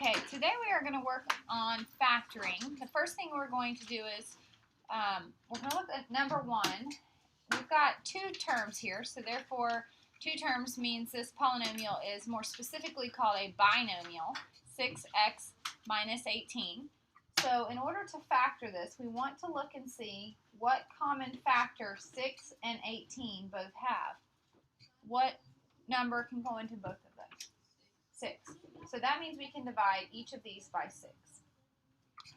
Okay, today we are going to work on factoring. The first thing we're going to do is we're going to look at number one. We've got two terms here, so therefore two terms means this polynomial is more specifically called a binomial, 6x minus 18. So in order to factor this, we want to look and see what common factor 6 and 18 both have. What number can go into both of them? 6. So that means we can divide each of these by 6.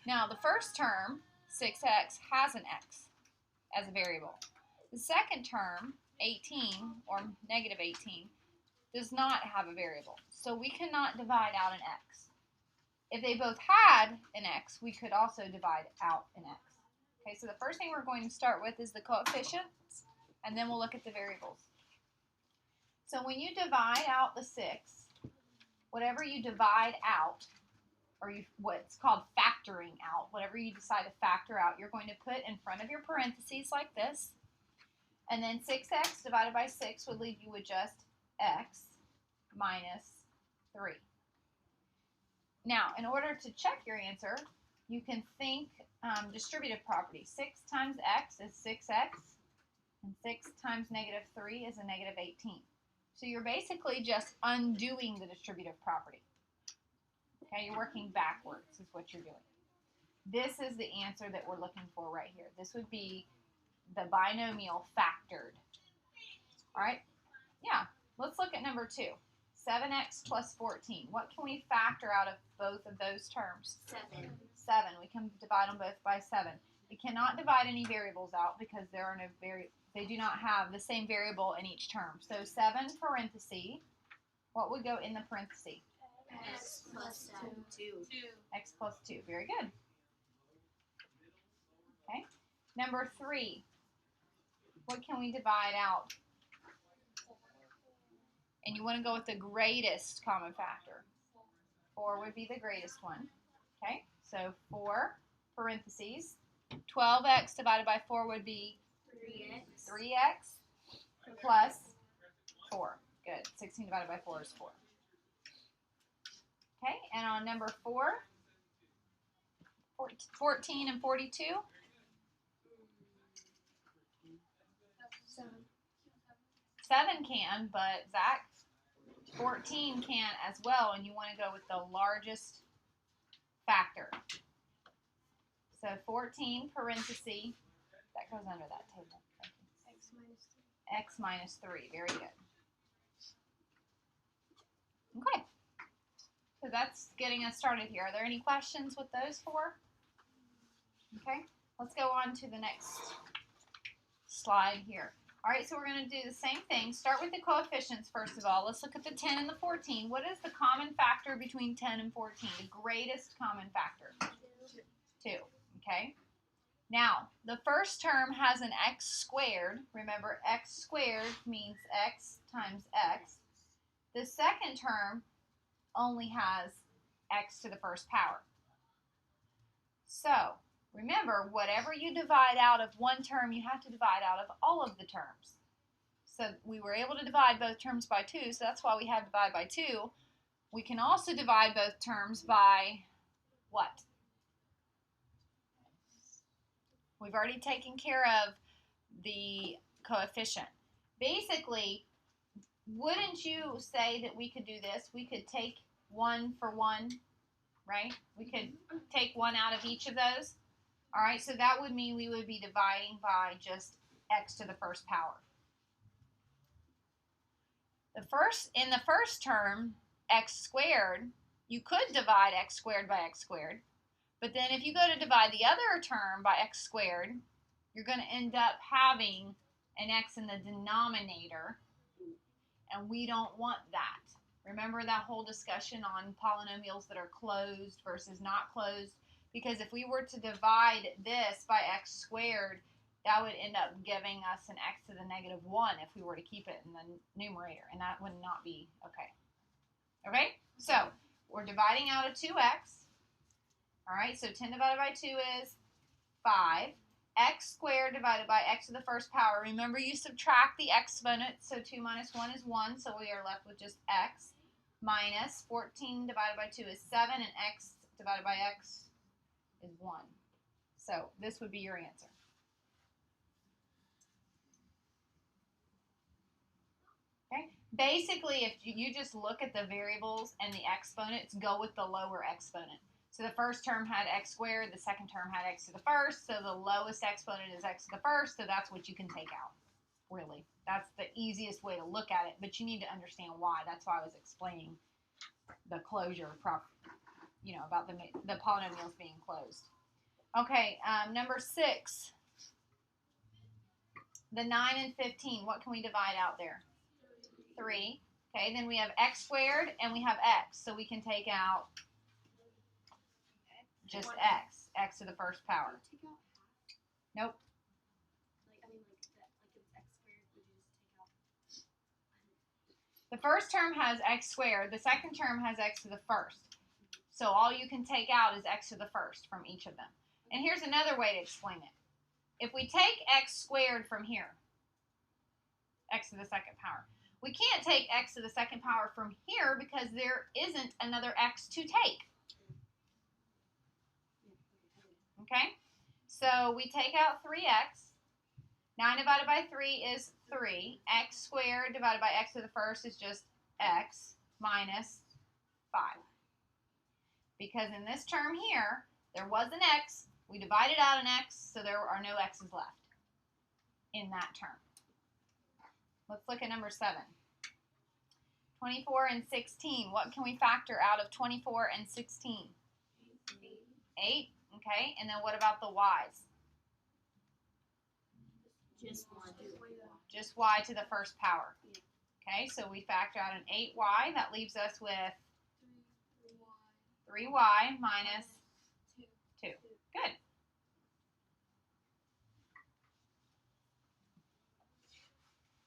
Now the first term, 6x, has an x as a variable. The second term, 18, or negative 18, does not have a variable. So we cannot divide out an x. If they both had an x, we could also divide out an x. Okay, so the first thing we're going to start with is the coefficients, and then we'll look at the variables. So when you divide out the 6, whatever you divide out, or what's called factoring out, whatever you decide to factor out, you're going to put in front of your parentheses like this. And then 6x divided by 6 would leave you with just x minus 3. Now, in order to check your answer, you can think distributive property. 6 times x is 6x, and 6 times negative 3 is a negative 18. So you're basically just undoing the distributive property. Okay, you're working backwards is what you're doing. This is the answer that we're looking for right here. This would be the binomial factored. All right, yeah, let's look at number 2. 7x plus 14. What can we factor out of both of those terms? 7. 7. We can divide them both by 7. We cannot divide any variables out because there are no they do not have the same variable in each term. So 7 parentheses, what would go in the parentheses? X plus 2. X plus 2. Very good. Okay. Number 3. What can we divide out? And you want to go with the greatest common factor. 4 would be the greatest one. Okay. So 4 parentheses. 12x divided by 4 would be 3x plus 4. Good. 16 divided by 4 is 4. Okay, and on number 4, 14 and 42. 7 can, but Zach, 14 can as well, and you want to go with the largest factor. So 14 parenthesis, that goes under that table. X minus 3. Very good. Okay. So that's getting us started here. Are there any questions with those 4? Okay. Let's go on to the next slide here. All right, so we're going to do the same thing. Start with the coefficients first of all. Let's look at the 10 and the 14. What is the common factor between 10 and 14? The greatest common factor? 2. Okay. Now, the first term has an x squared. Remember, x squared means x times x. The second term only has x to the first power. So, remember, whatever you divide out of one term, you have to divide out of all of the terms. So, we were able to divide both terms by 2, so that's why we have divide by 2. We can also divide both terms by what? We've already taken care of the coefficient. Basically, wouldn't you say that we could do this? We could take 1 for 1, right? We could take 1 out of each of those. All right, so that would mean we would be dividing by just x to the first power. In the first term, x squared, you could divide x squared by x squared. But then if you go to divide the other term by x squared, you're going to end up having an x in the denominator, and we don't want that. Remember that whole discussion on polynomials that are closed versus not closed? Because if we were to divide this by x squared, that would end up giving us an x to the negative 1 if we were to keep it in the numerator, and that would not be okay. Okay, so we're dividing out a 2x. All right, so 10 divided by 2 is 5. X squared divided by x to the first power. Remember, you subtract the exponent, so 2 minus 1 is 1, so we are left with just x minus 14 divided by 2 is 7, and x divided by x is 1. So this would be your answer. Okay. Basically, if you just look at the variables and the exponents, go with the lower exponent. So the first term had x squared, the second term had x to the first, so the lowest exponent is x to the first, so that's what you can take out, really. That's the easiest way to look at it, but you need to understand why. That's why I was explaining the closure, about the polynomials being closed. Okay, number 6, the 9 and 15, what can we divide out there? 3. Okay, then we have x squared and we have x, so we can take out just x to the first power. Nope. The first term has x squared, the second term has x to the first. So all you can take out is x to the first from each of them. And here's another way to explain it. If we take x squared from here, x to the second power, we can't take x to the second power from here because there isn't another x to take. Okay? So we take out 3x. 9 divided by 3 is 3. X squared divided by x to the first is just x minus 5. Because in this term here, there was an x. We divided out an x, so there are no x's left in that term. Let's look at number 7. 24 and 16. What can we factor out of 24 and 16? 8. Okay, and then what about the y's? Just y to the first power. Okay, so we factor out an 8y. That leaves us with 3y minus 2. Good.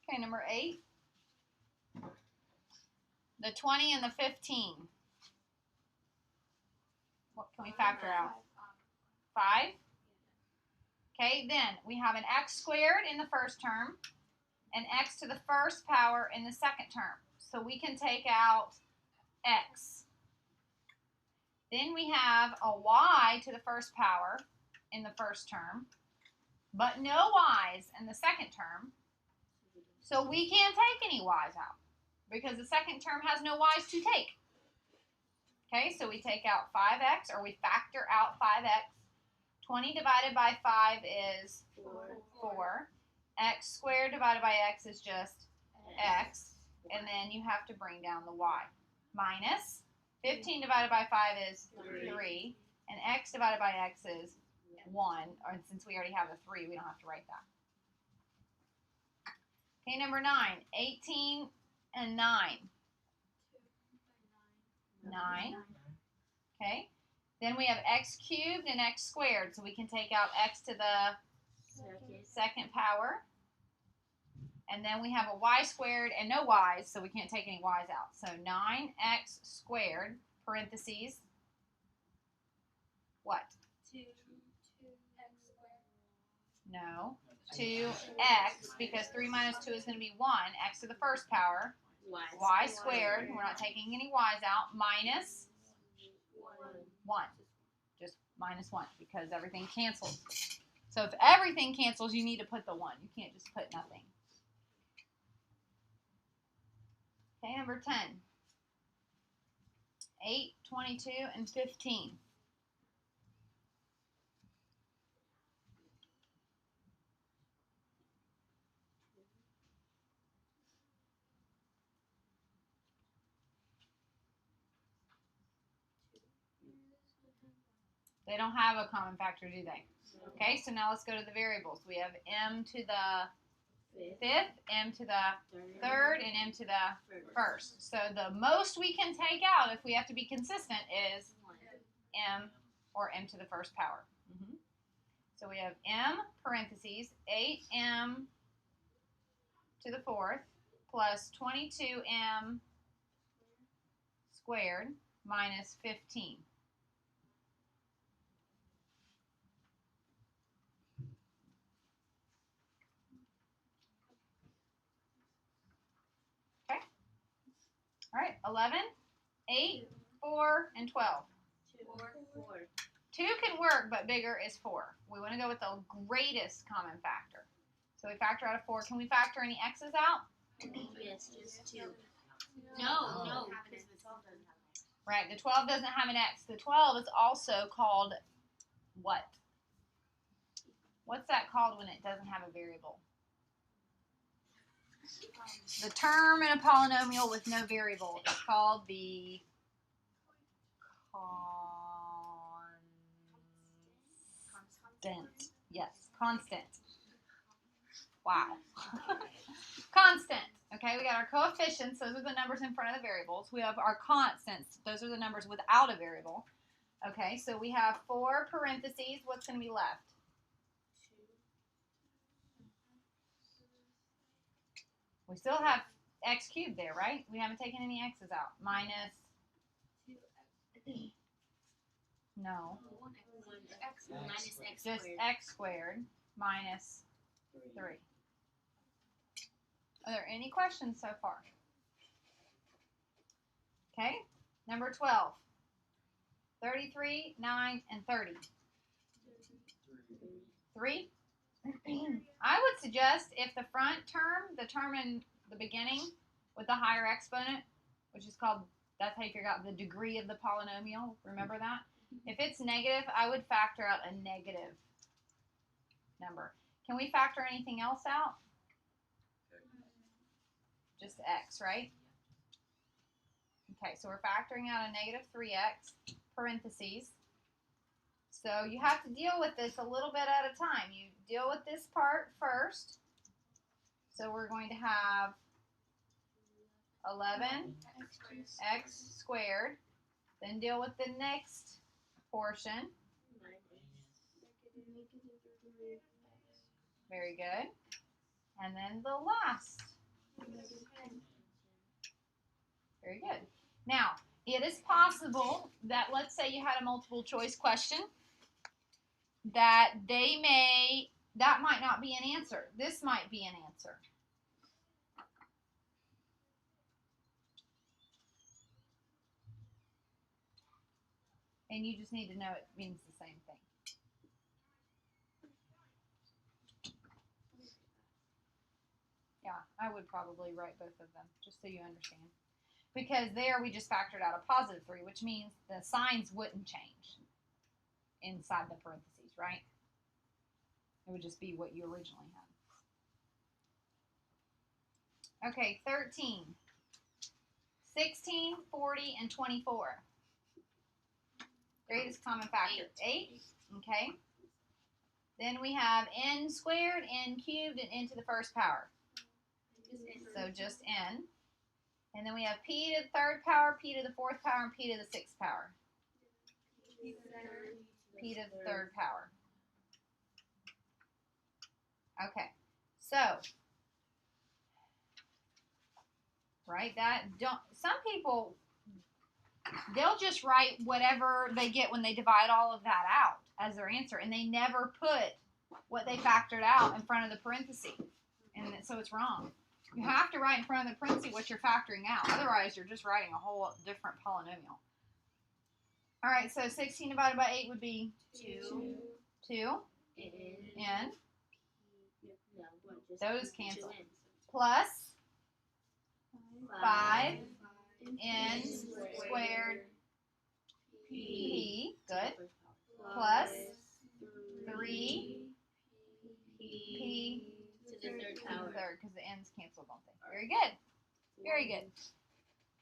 Okay, number 8. The 20 and the 15. What can we factor out? 5. Okay, then we have an x squared in the first term, and x to the first power in the second term. So we can take out x. Then we have a y to the first power in the first term, but no y's in the second term. So we can't take any y's out because the second term has no y's to take. Okay, so we take out 5x, or we factor out 5x. 20 divided by 5 is 4. X squared divided by x is just x. And then you have to bring down the y. Minus 15 divided by 5 is 3. And x divided by x is 1. Or since we already have the 3, we don't have to write that. Okay, number 9. 18 and 9. 9. Okay. Then we have x cubed and x squared, so we can take out x to the second power. And then we have a y squared and no y's, so we can't take any y's out. So 9x squared, parentheses, what? 2x squared. No, 2x, because 3 minus 2 is going to be 1, x to the first power, y squared, we're not taking any y's out, minus 1. Just minus 1 because everything cancels. So if everything cancels, you need to put the 1. You can't just put nothing. Okay, number 10. 8, 22, and 15. They don't have a common factor, do they? Okay, so now let's go to the variables. We have m to the 5th, m to the 3rd, and m to the 1st. So the most we can take out, if we have to be consistent, is m, or m to the 1st power. So we have m, parentheses, 8m to the 4th, plus 22m squared, minus 15. All right, 11. 8, 4, and 12. 4. 2 can work, but bigger is 4. We want to go with the greatest common factor. So we factor out a 4. Can we factor any x's out? Yes, just 2. No, because the 12 doesn't have an X. Right, the 12 doesn't have an x. The 12 is also called what? What's that called when it doesn't have a variable? The term in a polynomial with no variable is called the constant. Yes, constant. Wow. Constant. Okay, we got our coefficients. Those are the numbers in front of the variables. We have our constants. Those are the numbers without a variable. Okay, so we have 4 parentheses. What's going to be left? We still have x cubed there, right? We haven't taken any x's out. Minus, no, Minus X just squared. x squared minus 3. Are there any questions so far? Okay, number 12. 33, 9, and 30. 3? I would suggest if the front term, the term in the beginning with the higher exponent, which is called, that's how you figure out the degree of the polynomial, remember that? If it's negative, I would factor out a negative number. Can we factor anything else out? Just x, right? Okay, so we're factoring out a negative 3x, parentheses. So you have to deal with this a little bit at a time. You deal with this part first. So we're going to have 11 x squared. Then deal with the next portion. Very good. And then the last. Very good. Now, it is possible that, let's say you had a multiple choice question, that that might not be an answer. This might be an answer. And you just need to know it means the same thing. Yeah, I would probably write both of them, just so you understand. Because there we just factored out a positive 3, which means the signs wouldn't change inside the parentheses, right? It would just be what you originally had. Okay, 13. 16, 40, and 24. Greatest common factor. 8. Okay. Then we have n squared, n cubed, and n to the first power. So just n. And then we have p to the third power, p to the fourth power, and p to the sixth power. P to the third power. Okay. So, right, some people, they'll just write whatever they get when they divide all of that out as their answer, and they never put what they factored out in front of the parenthesis, and so it's wrong. You have to write in front of the parenthesis what you're factoring out. Otherwise, you're just writing a whole different polynomial. All right, so 16 divided by 8 would be 2. 2. N. No, Those cancel. Plus 5 n squared p. Good. Plus 3 p to the third to power. the third, because the n's cancel, don't they? Very good. Very good.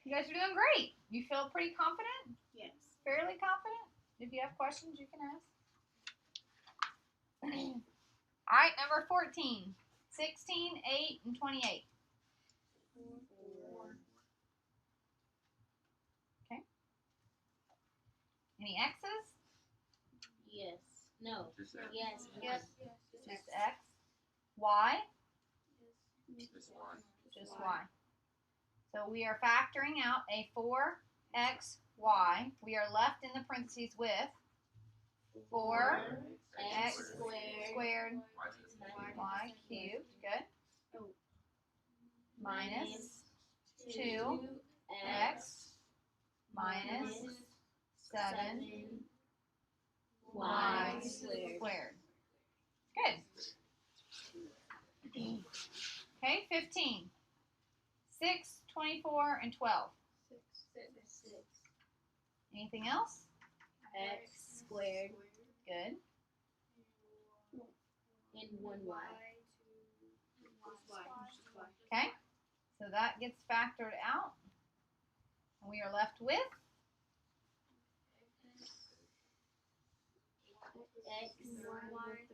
You guys are doing great. You feel pretty confident? Yes. Fairly confident? If you have questions, you can ask. All right, number 14. 16, 8, and 28. Okay. Any x's? Yes. No. Just X. Yes. Yes. Yes. Just x. Y? Just Y. Just y. So we are factoring out a 4xy. We are left in the parentheses with 4 x squared y cubed. Good. Minus 2x minus 7 y y squared. squared. Good. Okay, 15. 6, 24, and 12. Anything else? X squared Good. and 1y. Okay, so that gets factored out. And we are left with X X squared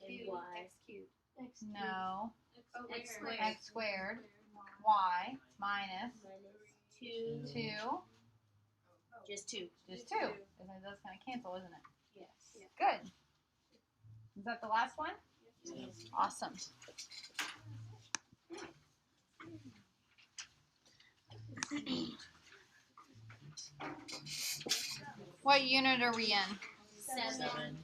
and y. no X squared. x squared y minus Minus 2. 2, Just 2. just 2. That's going to cancel, isn't it? Yes. Good. Is that the last one? Yes. Awesome. What unit are we in? 7.